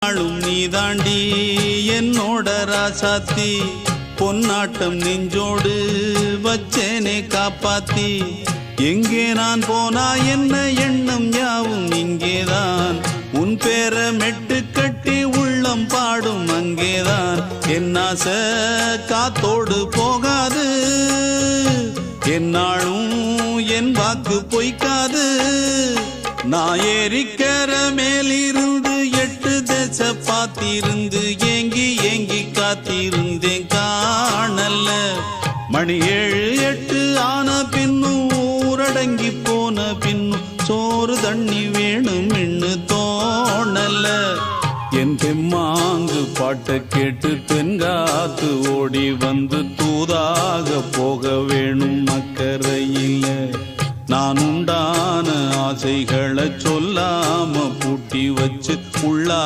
நாளும் நீதாண்டி என்னோட ராசாத்தி, பொன்னாட்டம் நெஞ்சோடு வச்சேனே காப்பாத்தி. எங்கே நான் போனா என்ன எண்ணம் யாவும் இங்கேதான், உன் பேர மெட்டு கட்டி உள்ளம் பாடும் அங்கேதான். என் ஆசை காத்தோடு போகாது, என்னாலும் என் வாக்கு பொய்க்காது. நான் ஏறிக்கிற மேலிருந்து 8 தேச பார்த்திருந்து ஏங்கி ஏங்கி காத்திருந்தேன் காணல. மணி 7 8 ஆன பின்னும் ஊரடங்கி போன பின்னும் சோறு தண்ணி வேணும் என்று தோணல. என் தெம்மாங்கு பாட்டை கேட்டு பெண்காத்து ஓடி வந்து தூதாக போக வேணும் அக்கறையில். நான் உண்டான ஆசைகளை சொல்லாம பூட்டி வச்சு உள்ளா